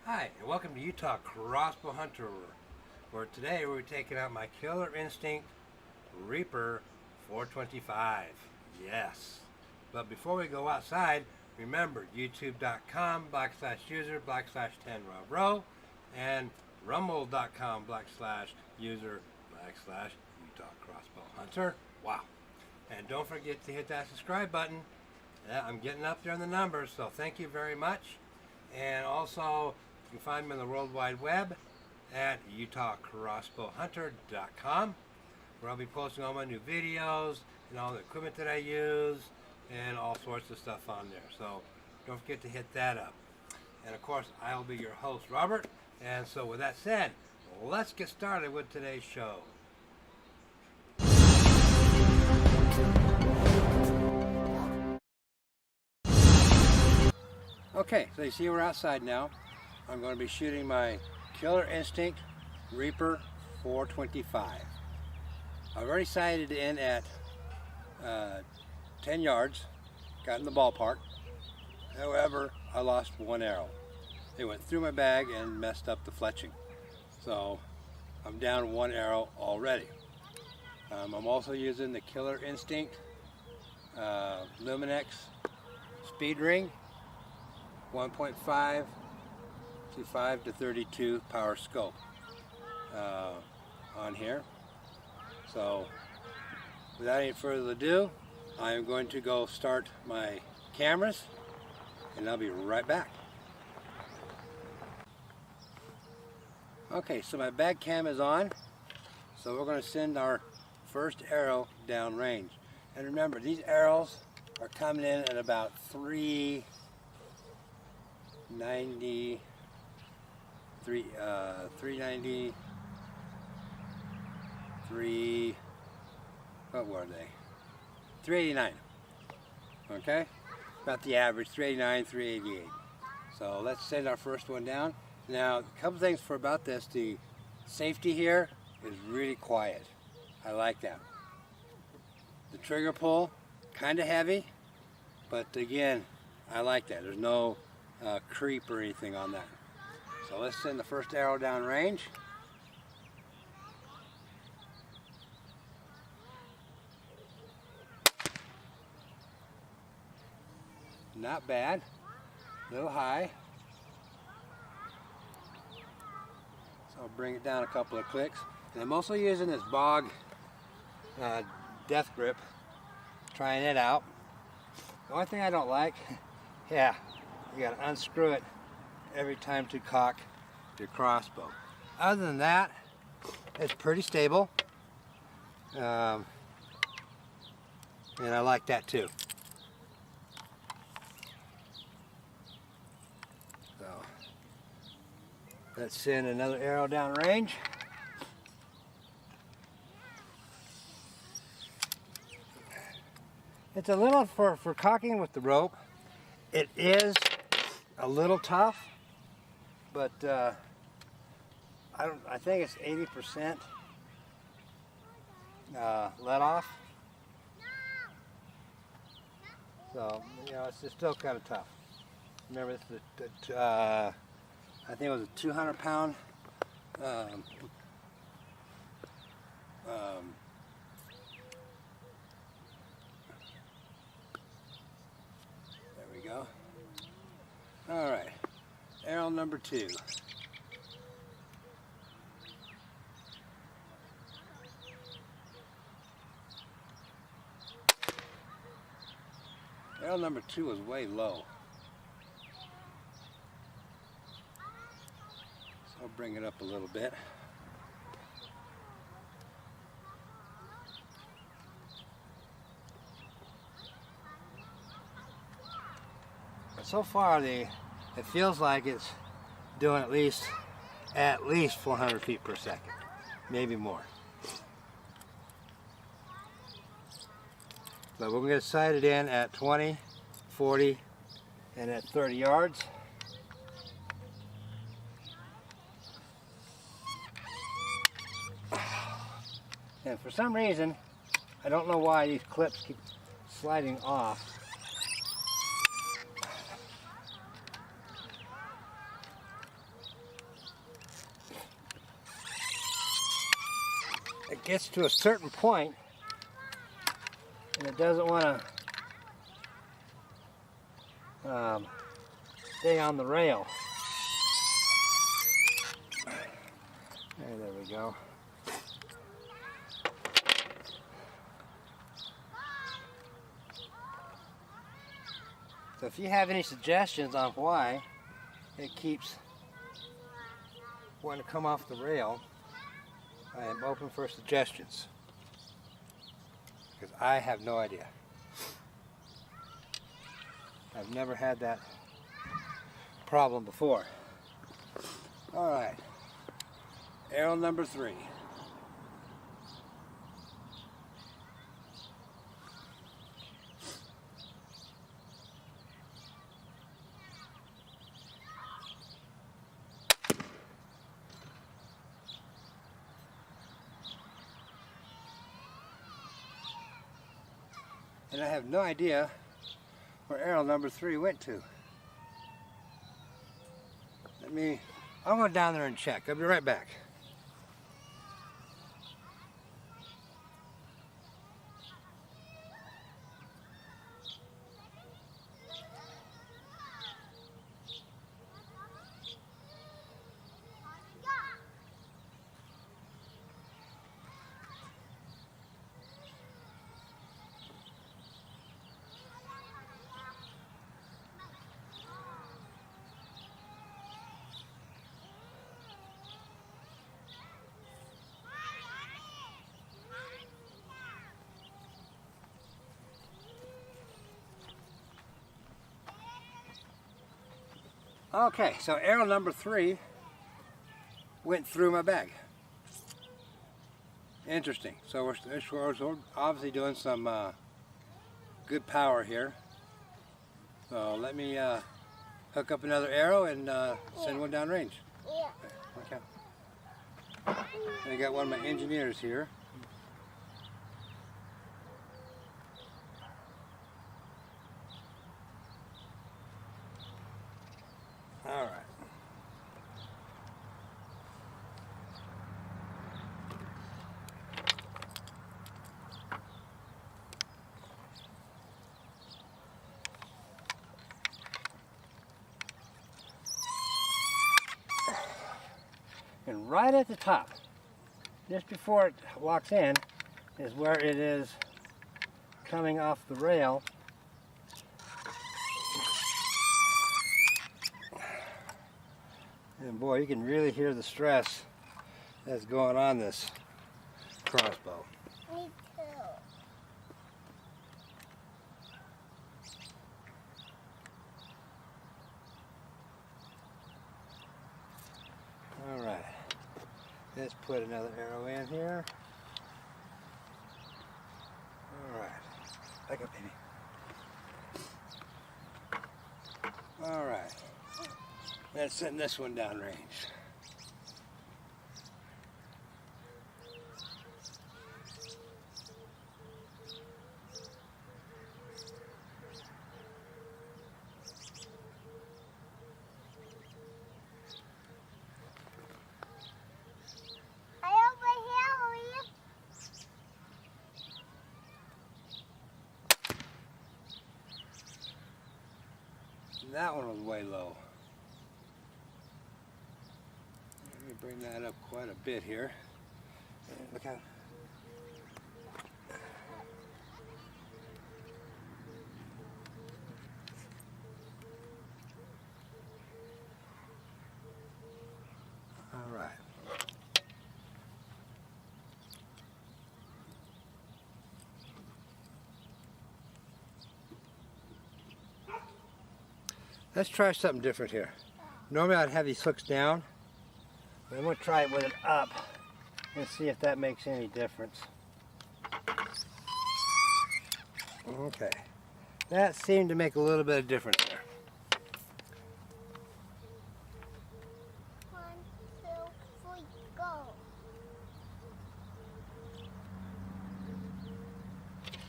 Hi, and welcome to Utah Crossbow Hunter, where today we're taking out my Killer Instinct Reaper 425. Yes. But before we go outside, remember youtube.com/user/10RobRow and rumble.com/user/Utah Crossbow Hunter. Wow. And don't forget to hit that subscribe button. I'm getting up there in the numbers, so thank you very much. And also, you can find me on the World Wide Web at utahcrossbowhunter.com, where I'll be posting all my new videos and all the equipment that I use and all sorts of stuff on there. So don't forget to hit that up. And of course, I'll be your host, Robert. And so with that said, let's get started with today's show. Okay, so you see we're outside now. I'm going to be shooting my Killer Instinct Reaper 425. I've already sighted in at 10 yards, got in the ballpark. However, I lost one arrow. It went through my bag and messed up the fletching. So I'm down one arrow already. I'm also using the Killer Instinct LUMIX speed ring, 1.5 to 5 to 32 power scope on here. So without any further ado, I am going to go start my cameras and I'll be right back. Okay, so my bag cam is on, so we're going to send our first arrow down range. And remember, these arrows are coming in at about 390, what were they? 389. Okay? About the average, 389, 388. So let's send our first one down. Now, a couple things about this. The safety here is really quiet. I like that. The trigger pull, kind of heavy, but again, I like that. There's no creep or anything on that. So let's send the first arrow down range. Not bad, a little high. So I'll bring it down a couple of clicks. And I'm also using this Bog death grip, trying it out. The only thing I don't like, yeah, you gotta unscrew it every time to cock your crossbow. Other than that, it's pretty stable. And I like that too. So let's send another arrow down range. It's a little, for cocking with the rope, it is a little tough, but I think it's 80% let off. So, you know, it's still kind of tough. Remember, this is I think it was a 200-pound there we go. All right, arrow number 2. Arrow number 2 is way low. So I'll bring it up a little bit. But so far, it feels like it's doing at least 400 feet per second, maybe more. But we're going to sight it in at 20, 40, and at 30 yards. And for some reason, I don't know why these clips keep sliding off. gets to a certain point and it doesn't want to stay on the rail. There we go. So if you have any suggestions on why it keeps wanting to come off the rail, I am open for suggestions, because I have no idea. I've never had that problem before. All right, arrow number 3. And I have no idea where arrow number 3 went to. I'll go down there and check. I'll be right back. Okay, so arrow number 3 went through my bag. Interesting. So we're obviously doing some good power here. So let me hook up another arrow and send one down range. Yeah. Okay. I got one of my engineers here. All right. And right at the top, just before it locks in, is where it is coming off the rail. And boy, you can really hear the stress that's going on this crossbow. Me too. All right, let's put another arrow in here. All right, back up, baby. All right. Let's send this one down range. That one was way low. Let me bring that up quite a bit here. And look out. All right. Let's try something different here. Normally I'd have these hooks down, but I'm going to try it with it up and see if that makes any difference. Okay, that seemed to make a little bit of difference there. 1, 2, 3, go.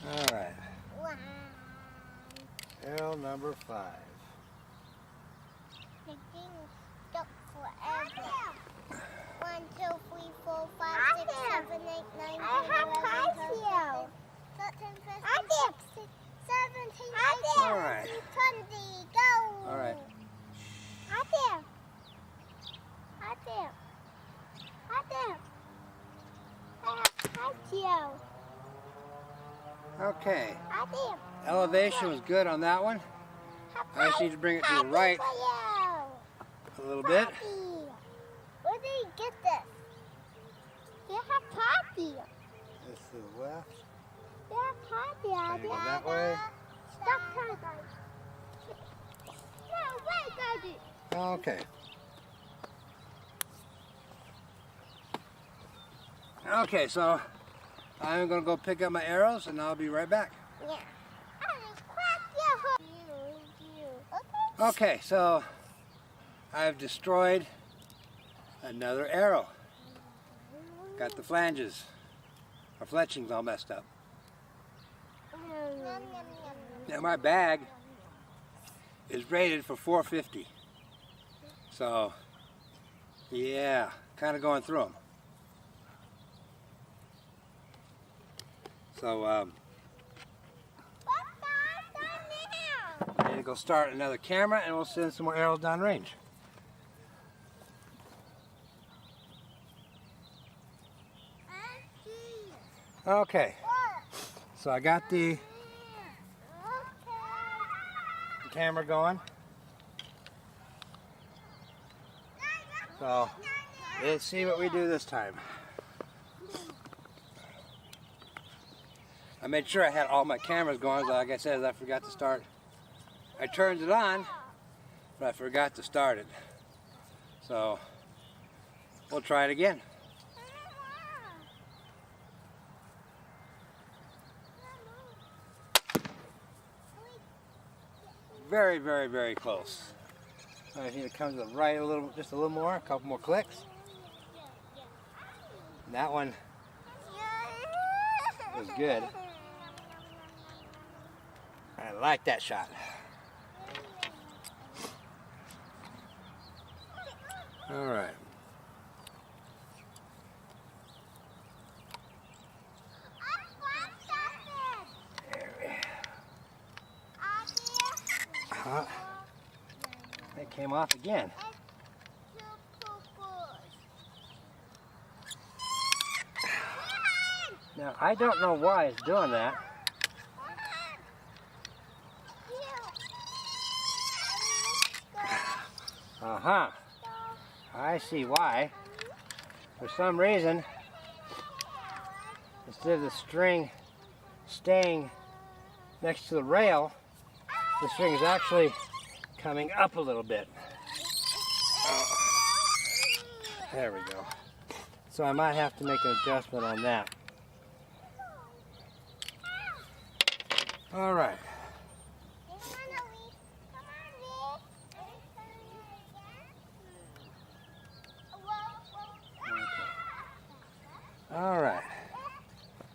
All right. 1. Arrow number 5. The thing stuck forever. 1, 2, 3, 4, 5, 6, 7, 8, 9, 10, Okay. Happy. Elevation was good on that one. I just need to bring it to the right a little bit. Where did you get this? You have Poppy. This to the left. You have Poppy. Can you go that way? Stop trying, guys. No, wait, Daddy. Okay. Okay, so I'm going to go pick up my arrows and I'll be right back. Yeah. I just cracked your hook. Okay. Okay, so I've destroyed another arrow. Got the flanges, or fletchings all messed up. Now my bag is rated for 450. So, yeah, kind of going through them. So, I need to go start another camera and we'll send some more arrows downrange. Okay, so I got the camera going. So, let's see what we do this time. I made sure I had all my cameras going, so like I said, I forgot to start. I turned it on, but I forgot to start it. So, we'll try it again. Very, very, very close. I need to come to the right a little, just a little more, a couple more clicks. And that one was good. I like that shot. All right. It came off again. Now, I don't know why it's doing that. Uh-huh. I see why. For some reason, instead of the string staying next to the rail, the string is actually coming up a little bit. Oh. There we go. So I might have to make an adjustment on that. All right. All right.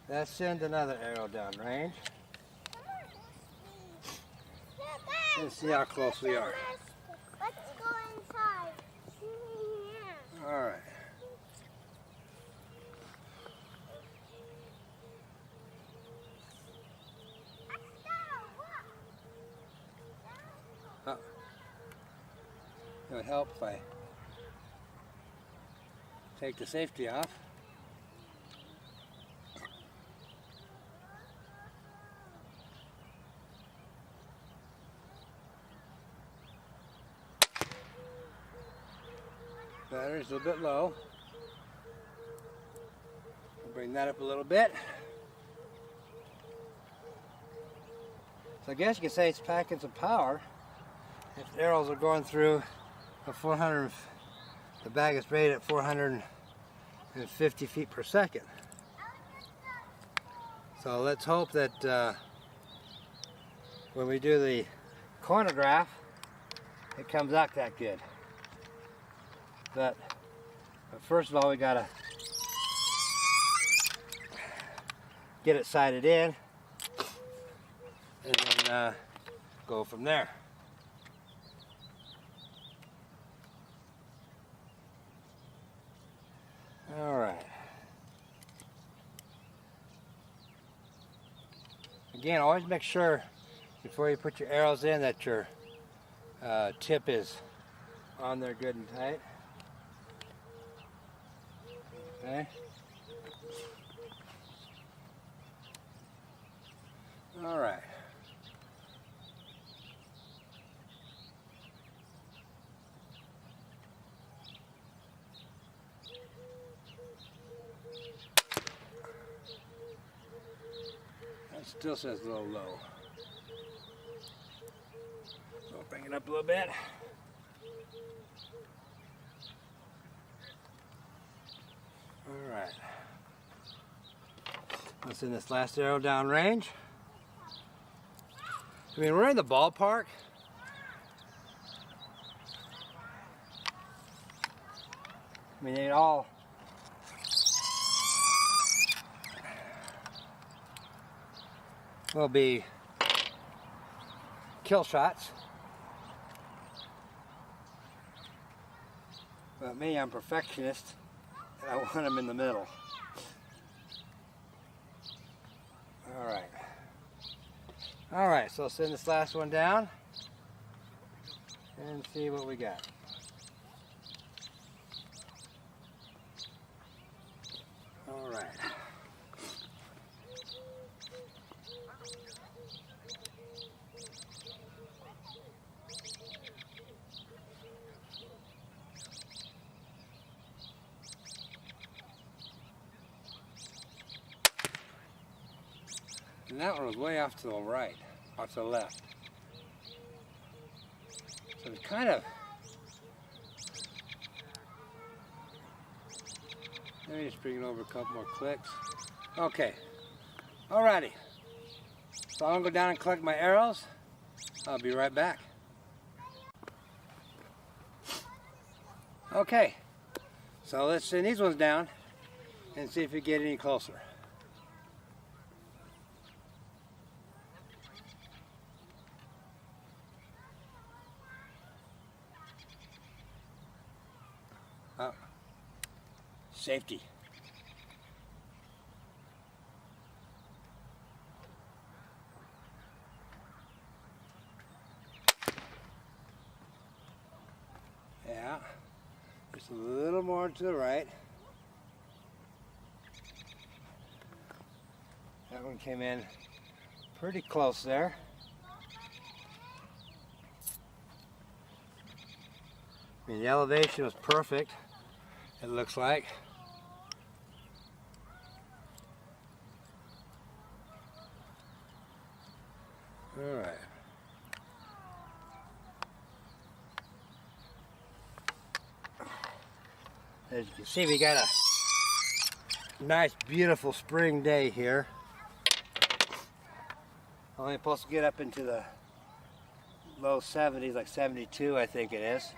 Let's send another arrow down range. Let's see how close we are. Let's go inside. All right. Oh. It would help if I take the safety off. Battery's a little bit low. I'll bring that up a little bit. So I guess you could say it's packing some power. If the arrows are going through a 400, the bag is rated at 450 feet per second. So let's hope that when we do the chronograph, it comes out that good. But first of all, we gotta get it sighted in and then go from there. All right. Again, always make sure before you put your arrows in that your tip is on there good and tight. Okay. All right. That still says a little low. So I'll bring it up a little bit. All right. Let's send this last arrow down range. I mean, we're in the ballpark. I mean, it all will be kill shots. But me, I'm perfectionist, and I want them in the middle. All right, so let's send this last one down and see what we got. All right. And that one was way off to the right, off to the left. So it's kind of, let me just bring it over a couple more clicks. Okay, alrighty. So I'm gonna go down and collect my arrows. I'll be right back. Okay, so let's send these ones down and see if we get any closer. Safety. Yeah, just a little more to the right. That one came in pretty close there. I mean, the elevation was perfect, it looks like. All right. As you can see, we got a nice, beautiful spring day here. Only supposed to get up into the low 70s, like 72, I think it is.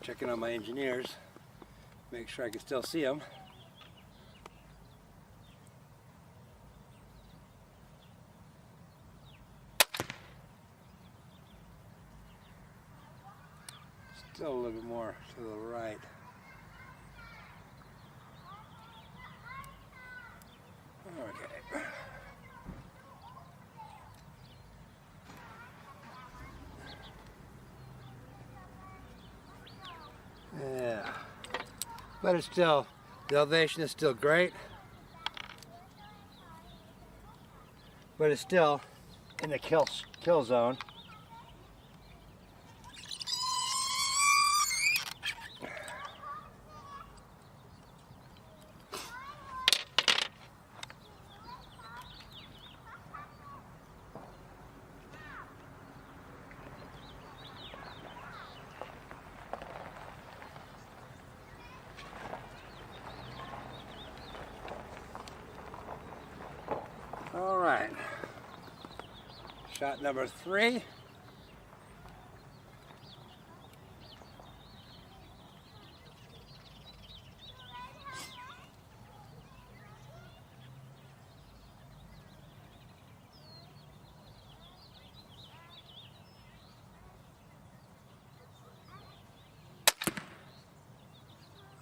Checking on my engineers, make sure I can still see them. Still a little bit more to the right. Okay. Yeah, but it's still, the elevation is still great, but it's still in the kill zone. All right, shot number 3.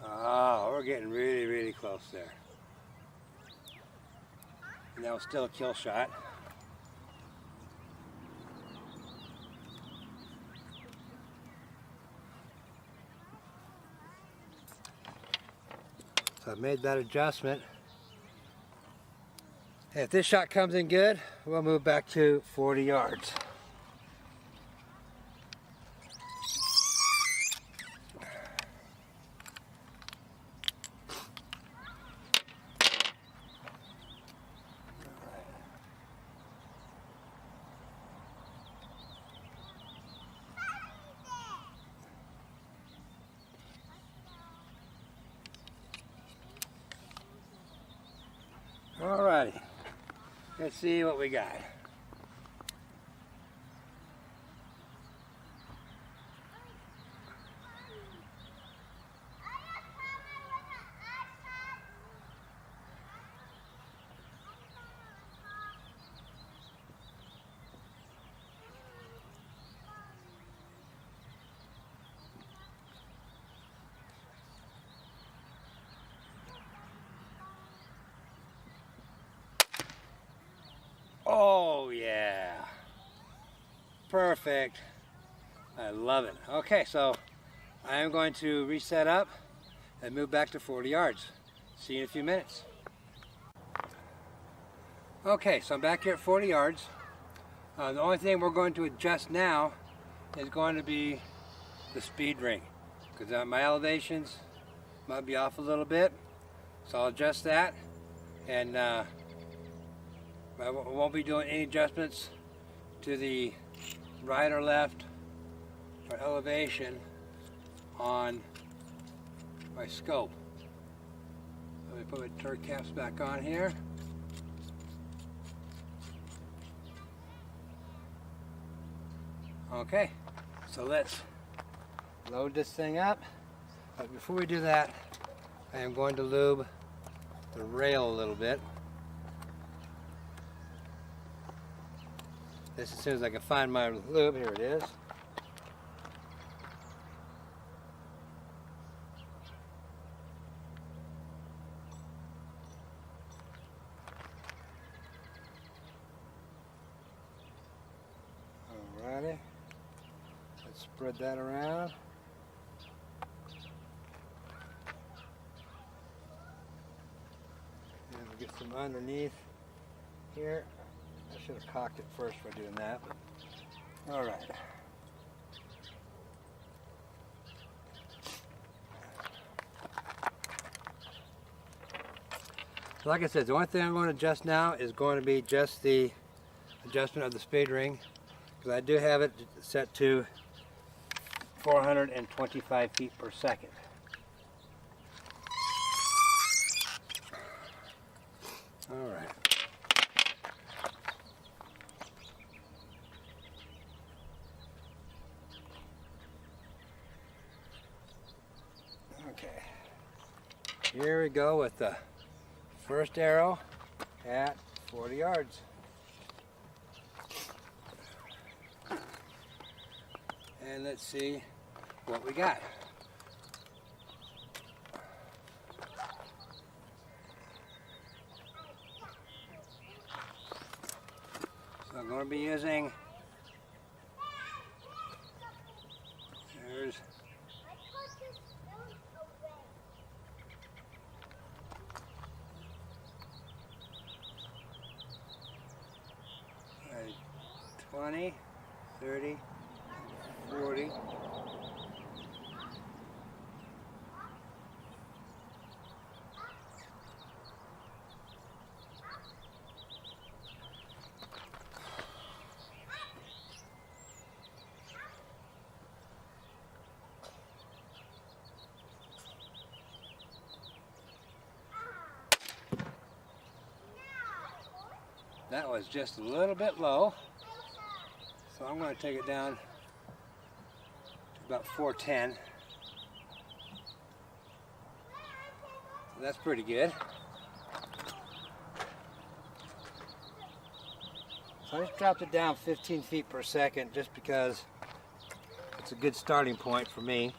Oh, we're getting really, really close there. And that was still a kill shot. So I made that adjustment. If this shot comes in good, we'll move back to 40 yards. Alrighty, let's see what we got. Oh yeah, perfect. I love it. Okay, so I am going to reset up and move back to 40 yards. See you in a few minutes. Okay, so I'm back here at 40 yards. The only thing we're going to adjust now is going to be the speed ring, because my elevations might be off a little bit. So I'll adjust that, and I won't be doing any adjustments to the right or left for elevation on my scope. Let me put my turret caps back on here. Okay, so let's load this thing up. But before we do that, I am going to lube the rail a little bit. This as soon as I can find my lube. Here it is. Alrighty. Let's spread that around. And we'll get some underneath here. I should have cocked it first by doing that. All right. So like I said, the only thing I'm going to adjust now is going to be just the adjustment of the speed ring, because I do have it set to 425 feet per second. All right. Okay, here we go with the first arrow at 40 yards. And let's see what we got. So I'm going to be using, there's a 20, 30, 40. That was just a little bit low, so I'm going to take it down to about 410. So that's pretty good. So I just dropped it down 15 feet per second just because it's a good starting point for me.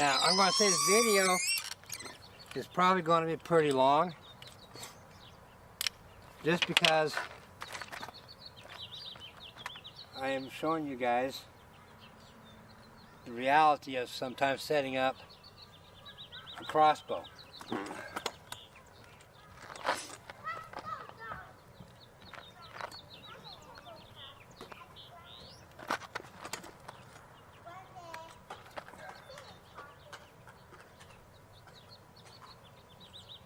Now, I'm going to say this video is probably going to be pretty long, just because I am showing you guys the reality of sometimes setting up a crossbow.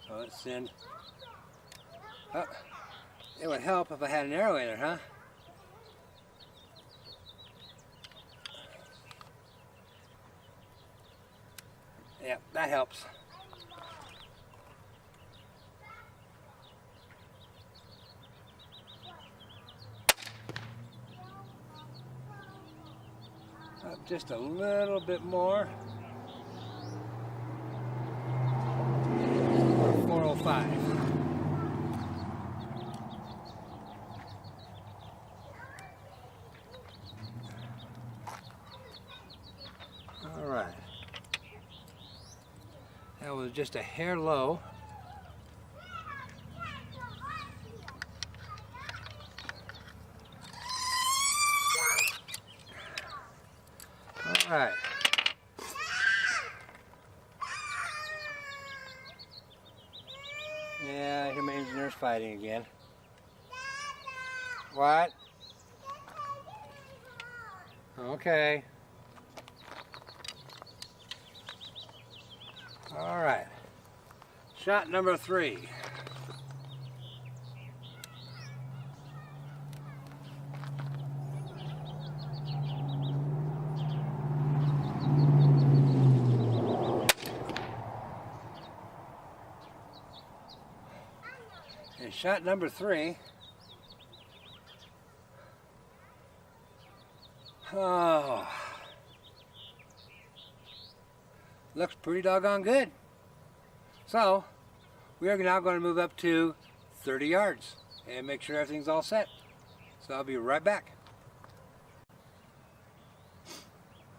So let's send. Oh, it would help if I had an arrow in it, huh? Yeah, that helps. Up just a little bit more. 405. All right. That was just a hair low. All right. Yeah, I hear my engineers fighting again. What? Okay. All right. Shot number 3. And shot number 3. Oh, looks pretty doggone good. So we are now going to move up to 30 yards and make sure everything's all set. So I'll be right back.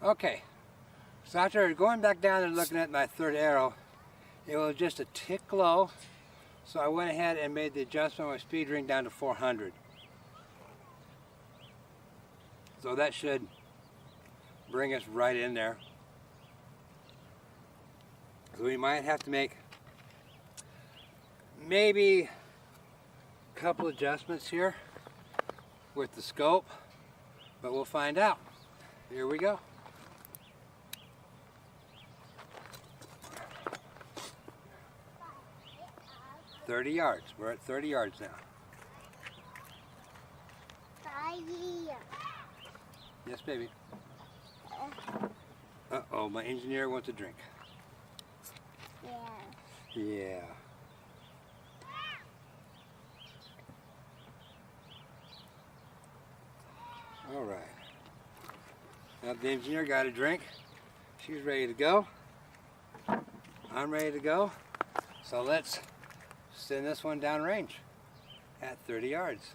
Okay, so after going back down and looking at my third arrow, it was just a tick low. So I went ahead and made the adjustment on my speed ring down to 400. So that should bring us right in there. So we might have to make maybe a couple adjustments here with the scope, but we'll find out. Here we go. "30 yards. We're at 30 yards now. Yes, baby. Uh-oh, my engineer wants a drink. Yeah. Yeah. All right. Now the engineer got a drink. She's ready to go. I'm ready to go. So let's send this one down range at 30 yards.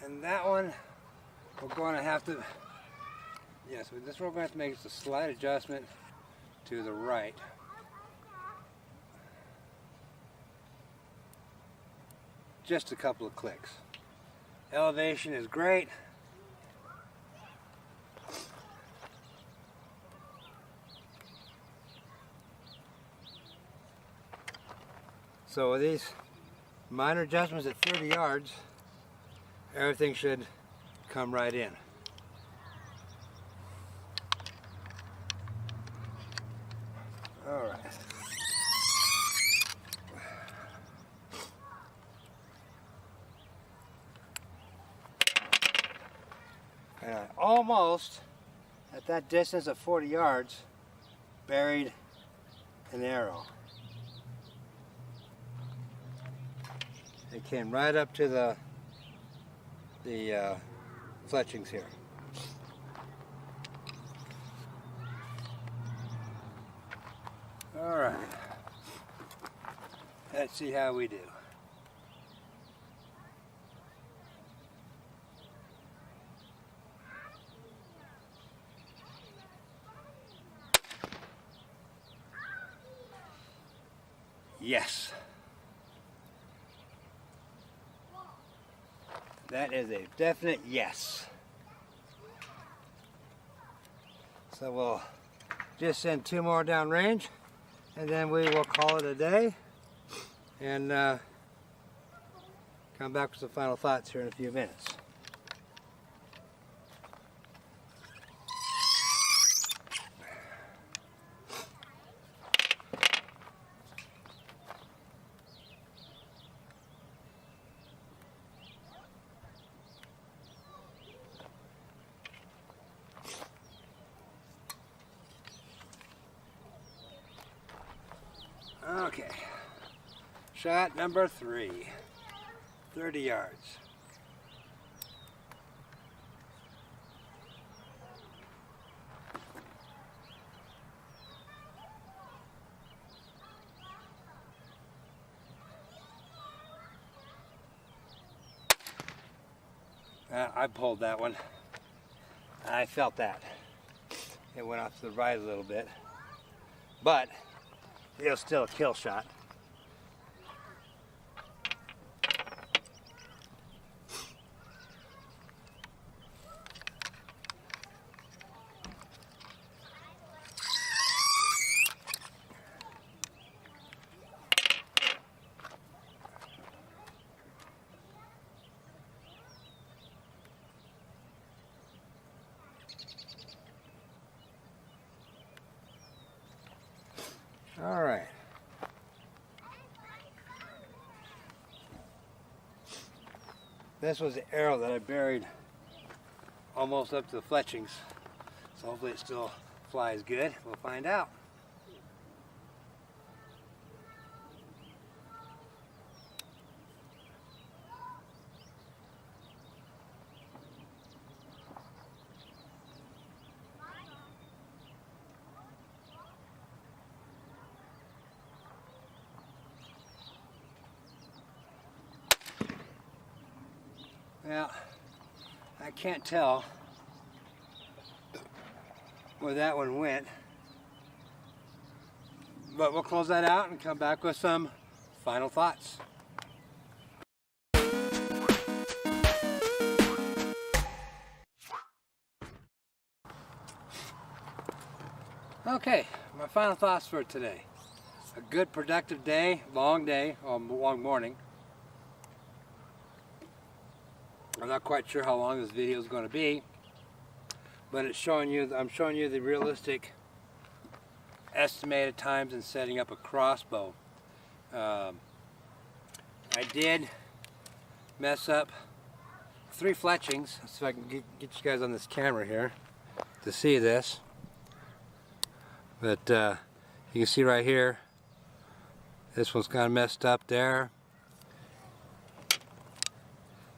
And that one, we're going to have to, yes, with this one we're going to have to make a slight adjustment to the right. Just a couple of clicks. Elevation is great. So with these minor adjustments at 30 yards, everything should come right in. All right. And I almost, at that distance of 40 yards, buried an arrow. It came right up to the fletchings here. All right. Let's see how we do. yes. That is a definite yes. So we'll just send 2 more down range, and then we will call it a day, and come back with some final thoughts here in a few minutes. Okay, shot number 3, 30 yards. I pulled that one. I felt that. It went off to the right a little bit, but it was still a kill shot. All right. This was the arrow that I buried almost up to the fletchings. So hopefully it still flies good. We'll find out. Well, I can't tell where that one went, but we'll close that out and come back with some final thoughts. Okay, my final thoughts for today. A good productive day, long morning. I'm not quite sure how long this video is going to be, but it's showing you. I'm showing you the realistic estimated times in setting up a crossbow. I did mess up 3 fletchings. Let's see if I can get you guys on this camera here to see this. But you can see right here, this one's kind of messed up there.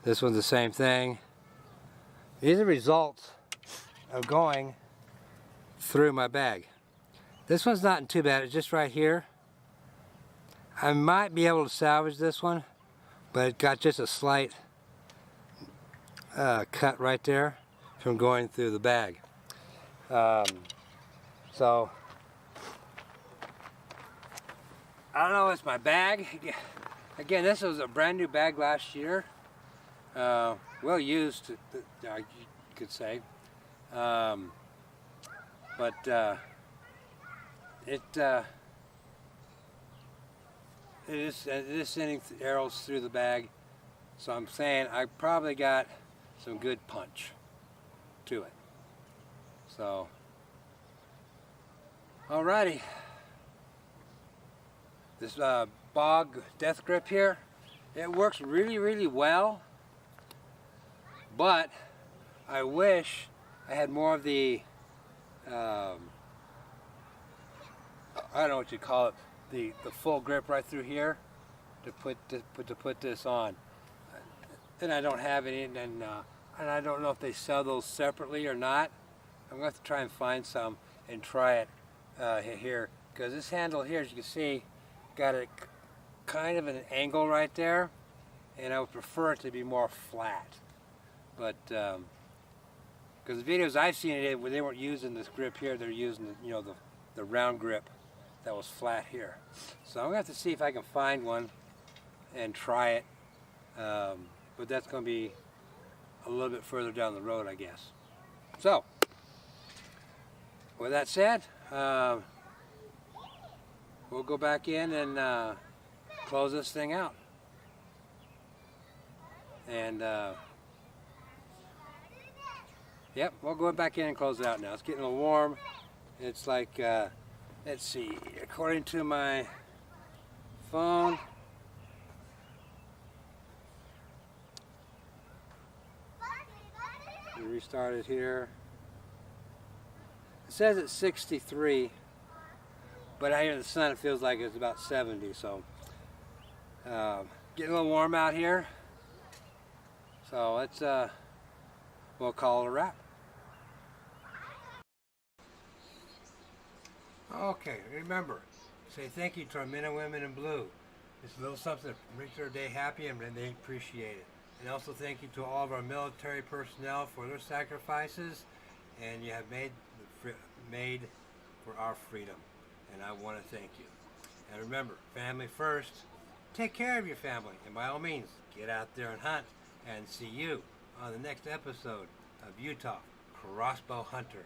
This one's the same thing. These are results of going through my bag. This one's not too bad, it's just right here. I might be able to salvage this one, but it got just a slight cut right there from going through the bag. So, I don't know, it's my bag. Again, this was a brand new bag last year. Well used, you could say, but it is sending arrows through the bag, so I'm saying I probably got some good punch to it. So, alrighty, this bog death grip here, it works really well. But I wish I had more of the, I don't know what you call it, the full grip right through here to put this on. And I don't have any, and I don't know if they sell those separately or not. I'm going to have to try and find some and try it here, because this handle here, as you can see, got a kind of an angle right there, and I would prefer it to be more flat. But because the videos I've seen it, where they weren't using this grip here, they're using the round grip that was flat here. So I'm going to have to see if I can find one and try it. But that's going to be a little bit further down the road, I guess. So, with that said, we'll go back in and close this thing out. And yep, we'll go back in and close it out now. It's getting a little warm. It's like, let's see, according to my phone, we restarted here. It says it's 63, but out here in the sun it feels like it's about 70, so getting a little warm out here. So let's we'll call it a wrap. Okay, remember, say thank you to our men and women in blue. It's a little something that makes their day happy and they appreciate it. And also thank you to all of our military personnel for their sacrifices, and you have made for our freedom. And I want to thank you. And remember, family first. Take care of your family, and by all means, get out there and hunt. And see you on the next episode of Utah Crossbow Hunter.